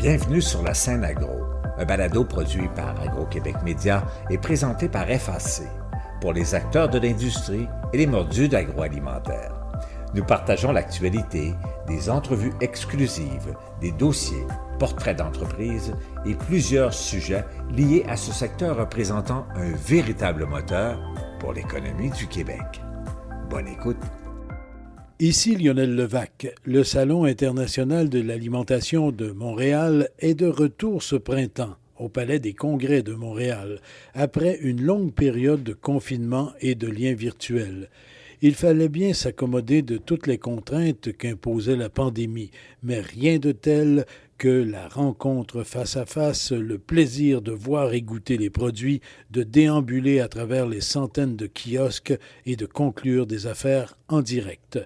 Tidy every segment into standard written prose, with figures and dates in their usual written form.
Bienvenue sur la scène agro, un balado produit par Agro-Québec Média et présenté par FAC, pour les acteurs de l'industrie et les mordus d'agroalimentaire. Nous partageons l'actualité, des entrevues exclusives, des dossiers, portraits d'entreprises et plusieurs sujets liés à ce secteur représentant un véritable moteur pour l'économie du Québec. Bonne écoute! Ici Lionel Levac. Le Salon international de l'alimentation de Montréal est de retour ce printemps au Palais des Congrès de Montréal, après une longue période de confinement et de liens virtuels. Il fallait bien s'accommoder de toutes les contraintes qu'imposait la pandémie, mais rien de tel que la rencontre face à face, le plaisir de voir et goûter les produits, de déambuler à travers les centaines de kiosques et de conclure des affaires en direct.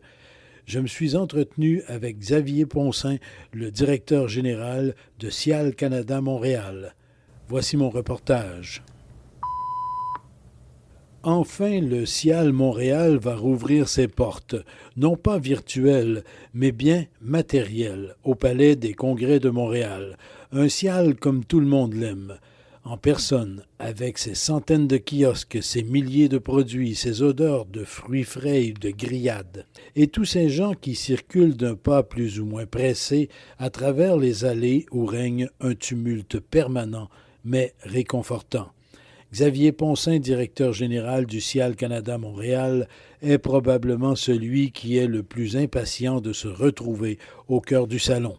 Je me suis entretenu avec Xavier Poncin, le directeur général de Cial Canada Montréal. Voici mon reportage. Enfin, le Cial Montréal va rouvrir ses portes, non pas virtuelles, mais bien matérielles, au Palais des Congrès de Montréal. Un Cial comme tout le monde l'aime. En personne, avec ses centaines de kiosques, ses milliers de produits, ses odeurs de fruits frais et de grillades, et tous ces gens qui circulent d'un pas plus ou moins pressé à travers les allées où règne un tumulte permanent, mais réconfortant. Xavier Poncin, directeur général du Cial Canada Montréal, est probablement celui qui est le plus impatient de se retrouver au cœur du salon.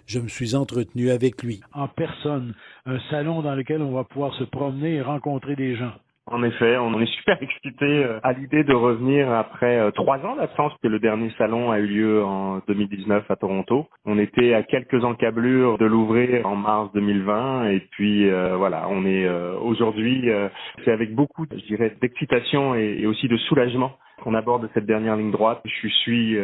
Je me suis entretenu avec lui. En personne, un salon dans lequel on va pouvoir se promener et rencontrer des gens. En effet, on est super excités à l'idée de revenir après 3 ans d'absence, que le dernier salon a eu lieu en 2019 à Toronto. On était à quelques encablures de l'ouvrir en mars 2020 et puis voilà, on est aujourd'hui, c'est avec beaucoup, je dirais, d'excitation et aussi de soulagement qu'on aborde cette dernière ligne droite. Je suis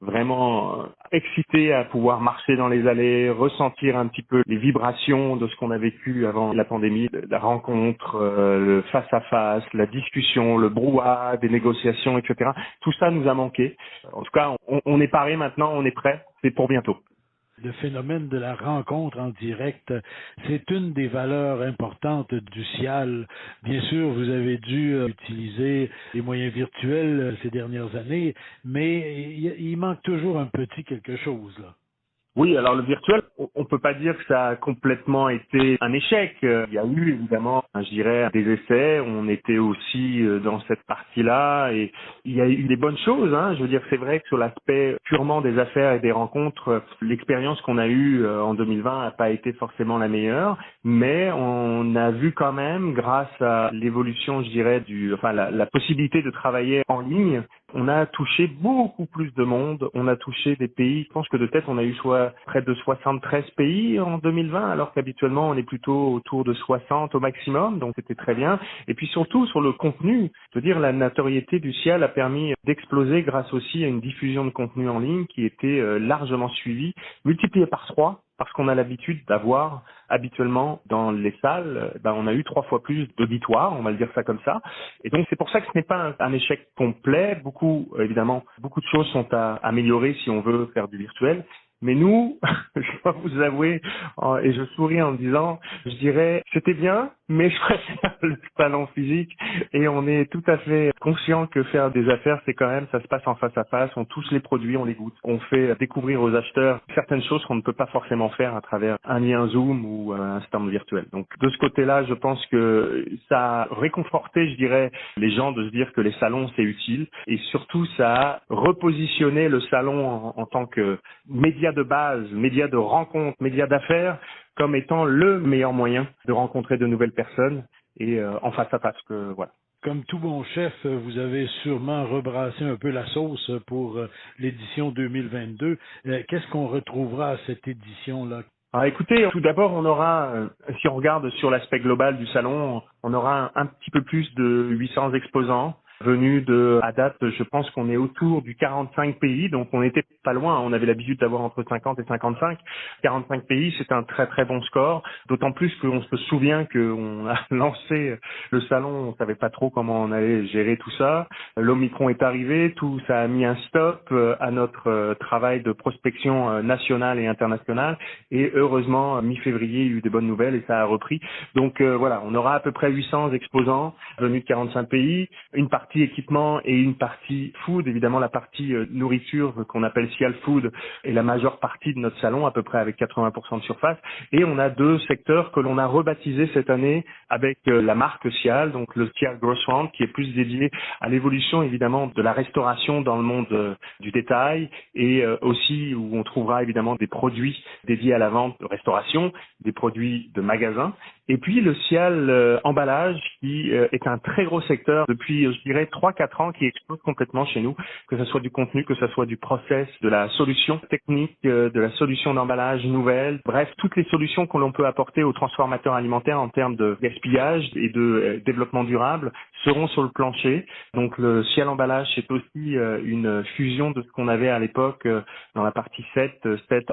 vraiment excité à pouvoir marcher dans les allées, ressentir un petit peu les vibrations de ce qu'on a vécu avant la pandémie, la rencontre, le face-à-face, la discussion, le brouhaha, des négociations, etc. Tout ça nous a manqué. En tout cas, on est paré maintenant, on est prêt, c'est pour bientôt. Le phénomène de la rencontre en direct, c'est une des valeurs importantes du Cial. Bien sûr, vous avez dû utiliser les moyens virtuels ces dernières années, mais il manque toujours un petit quelque chose, là. Oui, alors le virtuel, on peut pas dire que ça a complètement été un échec. Il y a eu évidemment, je dirais, des essais. On était aussi dans cette partie-là et il y a eu des bonnes choses. Je veux dire, c'est vrai que sur l'aspect purement des affaires et des rencontres, l'expérience qu'on a eue en 2020 n'a pas été forcément la meilleure, mais on a vu quand même, grâce à l'évolution, je dirais, la possibilité de travailler en ligne, on a touché beaucoup plus de monde. On a touché des pays, je pense que de tête, on a eu près de 73 pays en 2020, alors qu'habituellement, on est plutôt autour de 60 au maximum, donc c'était très bien. Et puis surtout, sur le contenu, je veux dire, la notoriété du Cial a permis d'exploser grâce aussi à une diffusion de contenu en ligne qui était largement suivie, multipliée par 3, parce qu'on a l'habitude d'avoir habituellement dans les salles, on a eu 3 fois plus d'auditoire, on va le dire ça comme ça. Et donc c'est pour ça que ce n'est pas un échec complet. Évidemment, beaucoup de choses sont à améliorer si on veut faire du virtuel. Mais nous, je dois vous avouer, et je souris en me disant, je dirais, c'était bien, mais je préfère le salon physique. Et on est tout à fait conscient que faire des affaires, c'est quand même, ça se passe en face à face, on touche les produits, on les goûte. On fait découvrir aux acheteurs certaines choses qu'on ne peut pas forcément faire à travers un lien Zoom ou un stand virtuel. Donc de ce côté-là, je pense que ça a réconforté, je dirais, les gens de se dire que les salons, c'est utile. Et surtout, ça a repositionné le salon en tant que média de base, média de rencontre, média d'affaires, comme étant le meilleur moyen de rencontrer de nouvelles personnes et en face à face. Voilà. Comme tout bon chef, vous avez sûrement rebrassé un peu la sauce pour l'édition 2022. Qu'est-ce qu'on retrouvera à cette édition-là? Alors écoutez, tout d'abord, on aura, si on regarde sur l'aspect global du salon, on aura un petit peu plus de 800 exposants. venus à date, je pense qu'on est autour du 45 pays, donc on n'était pas loin, on avait l'habitude d'avoir entre 50 et 55. 45 pays, c'est un très très bon score, d'autant plus qu'on se souvient qu'on a lancé le salon, on savait pas trop comment on allait gérer tout ça. L'Omicron est arrivé, tout ça a mis un stop à notre travail de prospection nationale et internationale, et heureusement, mi-février, il y a eu des bonnes nouvelles et ça a repris. Donc voilà, on aura à peu près 800 exposants venus de 45 pays, une partie équipement et une partie food. Évidemment, la partie nourriture qu'on appelle Sial Food est la majeure partie de notre salon, à peu près avec 80% de surface. Et on a 2 secteurs que l'on a rebaptisés cette année avec la marque Sial, donc le Sial Grossround, qui est plus dédié à l'évolution évidemment de la restauration dans le monde du détail, et aussi où on trouvera évidemment des produits dédiés à la vente de restauration, des produits de magasin. Et puis le Sial emballage, qui est un très gros secteur depuis, je dirais, 3-4 ans, qui explose complètement chez nous, que ce soit du contenu, que ce soit du process, de la solution technique, de la solution d'emballage nouvelle, bref, toutes les solutions que l'on peut apporter aux transformateurs alimentaires en termes de gaspillage et de développement durable seront sur le plancher. Donc le Sial emballage, c'est aussi une fusion de ce qu'on avait à l'époque dans la partie 7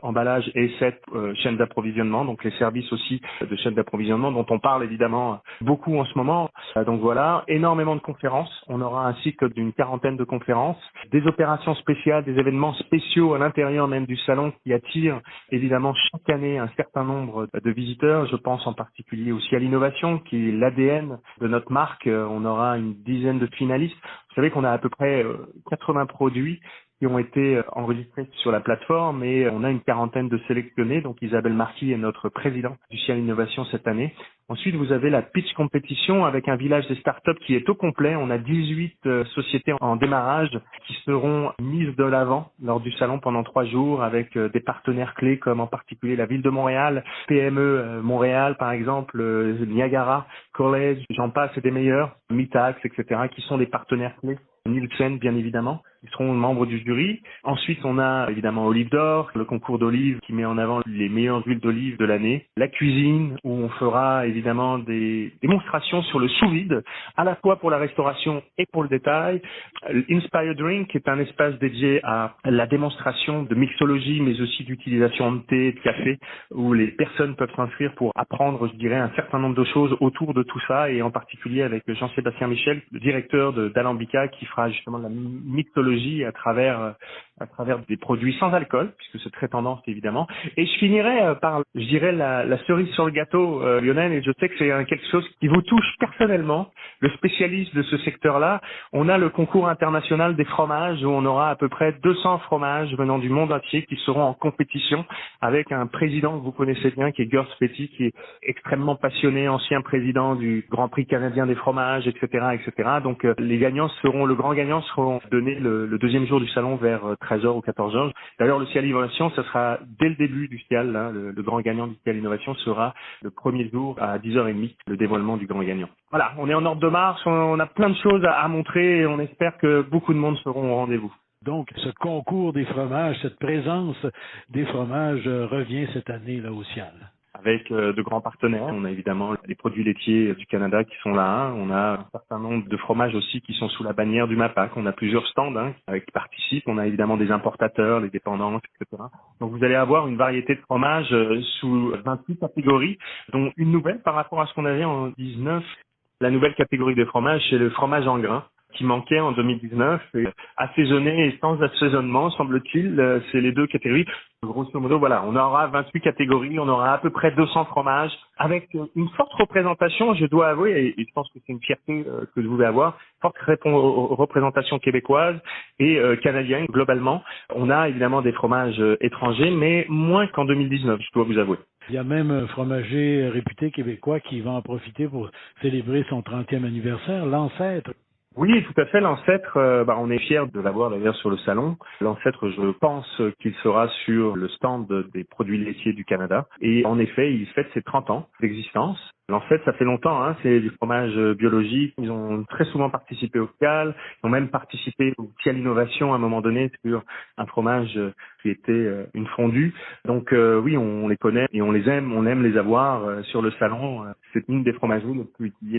emballage et 7 chaîne d'approvisionnement, donc les services aussi de chaîne d'approvisionnement dont on parle évidemment beaucoup en ce moment. Donc voilà, énormément de conférences. On aura un cycle d'une 40aine de conférences, des opérations spéciales, des événements spéciaux à l'intérieur même du salon qui attirent évidemment chaque année un certain nombre de visiteurs. Je pense en particulier aussi à l'innovation qui est l'ADN de notre marque. On aura une dizaine de finalistes. Vous savez qu'on a à peu près 80 produits qui ont été enregistrés sur la plateforme, et on a une 40aine de sélectionnés. Donc Isabelle Marquis est notre présidente du Sial Innovation cette année. Ensuite, vous avez la pitch compétition avec un village des startups qui est au complet. On a 18 sociétés en démarrage qui seront mises de l'avant lors du salon pendant 3 jours, avec des partenaires clés comme en particulier la ville de Montréal, PME Montréal par exemple, Niagara College, j'en passe, c'est des meilleurs, Mitax, etc., qui sont des partenaires clés. Nielsen, bien évidemment, ils seront membres du jury. Ensuite, on a évidemment Olive d'Or, le concours d'olives qui met en avant les meilleures huiles d'olive de l'année. La cuisine, où on fera évidemment des démonstrations sur le sous-vide, à la fois pour la restauration et pour le détail. Inspire Drink est un espace dédié à la démonstration de mixologie, mais aussi d'utilisation de thé, de café, où les personnes peuvent s'inscrire pour apprendre, je dirais, un certain nombre de choses autour de tout ça, et en particulier avec Jean-Sébastien Michel, le directeur d'Alambica, qui fera justement de la mixologie à travers des produits sans alcool, puisque c'est très tendance évidemment. Et je finirai par, je dirais, la cerise sur le gâteau, Lionel, et je sais que c'est quelque chose qui vous touche personnellement, le spécialiste de ce secteur-là. On a le concours international des fromages, où on aura à peu près 200 fromages venant du monde entier qui seront en compétition avec un président que vous connaissez bien, qui est Gers Petit, qui est extrêmement passionné, ancien président du Grand Prix canadien des fromages, etc., etc. Donc les gagnants le grand gagnant seront donnés le deuxième jour du salon vers 13h ou 14h. D'ailleurs, le Sial Innovation, ce sera dès le début du Sial, là, le grand gagnant du Sial Innovation sera le premier jour à 10h30, le dévoilement du grand gagnant. Voilà, on est en ordre de marche, on a plein de choses à montrer, et on espère que beaucoup de monde seront au rendez-vous. Donc, ce concours des fromages, cette présence des fromages revient cette année là au Sial. Avec de grands partenaires. On a évidemment les produits laitiers du Canada qui sont là. On a un certain nombre de fromages aussi qui sont sous la bannière du MAPAC. On a plusieurs stands qui participent. On a évidemment des importateurs, les dépendances, etc. Donc vous allez avoir une variété de fromages sous 28 catégories, dont une nouvelle par rapport à ce qu'on avait en 19. La nouvelle catégorie de fromage, c'est le fromage en grains, qui manquait en 2019, et assaisonné et sans assaisonnement, semble-t-il, c'est les 2 catégories. Grosso modo, voilà, on aura 28 catégories, on aura à peu près 200 fromages, avec une forte représentation, je dois avouer, et je pense que c'est une fierté que vous devez avoir, forte représentation québécoise et canadienne globalement. On a évidemment des fromages étrangers, mais moins qu'en 2019, je dois vous avouer. Il y a même un fromager réputé québécois qui va en profiter pour célébrer son 30e anniversaire, l'Ancêtre. Oui, tout à fait. L'Ancêtre, on est fiers de l'avoir d'ailleurs sur le salon. L'Ancêtre, je pense qu'il sera sur le stand des produits laitiers du Canada. Et en effet, il fête ses 30 ans d'existence. L'Ancêtre, ça fait longtemps, c'est du fromage biologique. Ils ont très souvent participé au Sial. Ils ont même participé au Sial Innovation à un moment donné sur un fromage qui était une fondue. Donc oui, on les connaît et on les aime. On aime les avoir sur le salon. C'est une des fromageries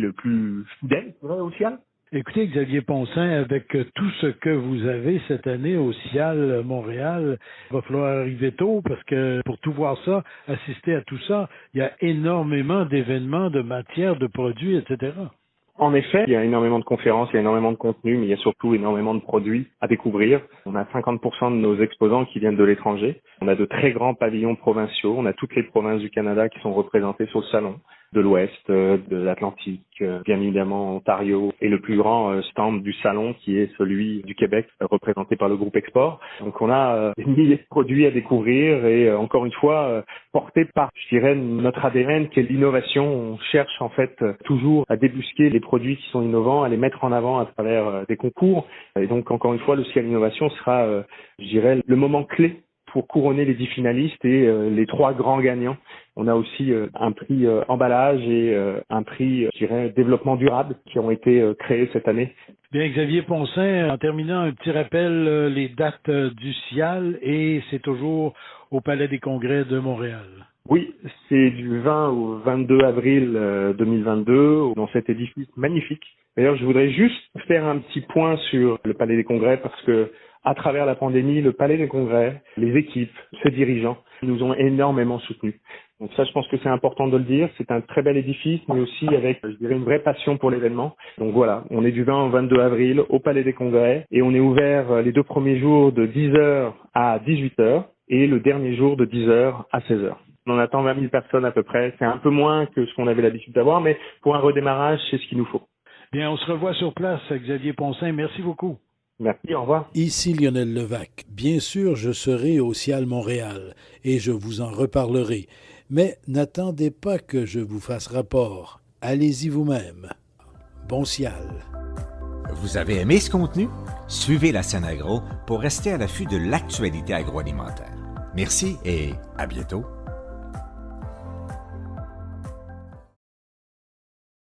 le plus fidèles au Sial. Écoutez, Xavier Poncin, avec tout ce que vous avez cette année au Cial Montréal, il va falloir arriver tôt parce que pour tout voir ça, assister à tout ça, il y a énormément d'événements, de matières, de produits, etc. En effet, il y a énormément de conférences, il y a énormément de contenu, mais il y a surtout énormément de produits à découvrir. On a 50% de nos exposants qui viennent de l'étranger. On a de très grands pavillons provinciaux. On a toutes les provinces du Canada qui sont représentées sur le salon. De l'Ouest, de l'Atlantique, bien évidemment Ontario, et le plus grand stand du salon qui est celui du Québec, représenté par le groupe Export. Donc on a des milliers de produits à découvrir et encore une fois, portés par, je dirais, notre ADN qui est l'innovation. On cherche en fait toujours à débusquer les produits qui sont innovants, à les mettre en avant à travers des concours. Et donc encore une fois, le Cial Innovation sera, je dirais, le moment clé pour couronner les 10 finalistes et les 3 grands gagnants. On a aussi un prix emballage et un prix, je dirais, développement durable qui ont été créés cette année. Bien, Xavier Poncin, en terminant, un petit rappel, les dates du Cial, et c'est toujours au Palais des Congrès de Montréal. Oui, c'est du 20 au 22 avril 2022 dans cet édifice magnifique. D'ailleurs, je voudrais juste faire un petit point sur le Palais des Congrès parce que à travers la pandémie, le Palais des Congrès, les équipes, ses dirigeants nous ont énormément soutenus. Donc ça, je pense que c'est important de le dire. C'est un très bel édifice, mais aussi avec, je dirais, une vraie passion pour l'événement. Donc voilà, on est du 20 au 22 avril au Palais des Congrès et on est ouvert les 2 premiers jours de 10h à 18h et le dernier jour de 10h à 16h. On en attend 20 000 personnes à peu près. C'est un peu moins que ce qu'on avait l'habitude d'avoir, mais pour un redémarrage, c'est ce qu'il nous faut. Bien, on se revoit sur place, Xavier Poncin. Merci beaucoup. Merci, au revoir. Ici Lionel Levac. Bien sûr, je serai au Cial Montréal et je vous en reparlerai. Mais n'attendez pas que je vous fasse rapport. Allez-y vous-même. Bon Cial. Vous avez aimé ce contenu? Suivez la scène agro pour rester à l'affût de l'actualité agroalimentaire. Merci et à bientôt.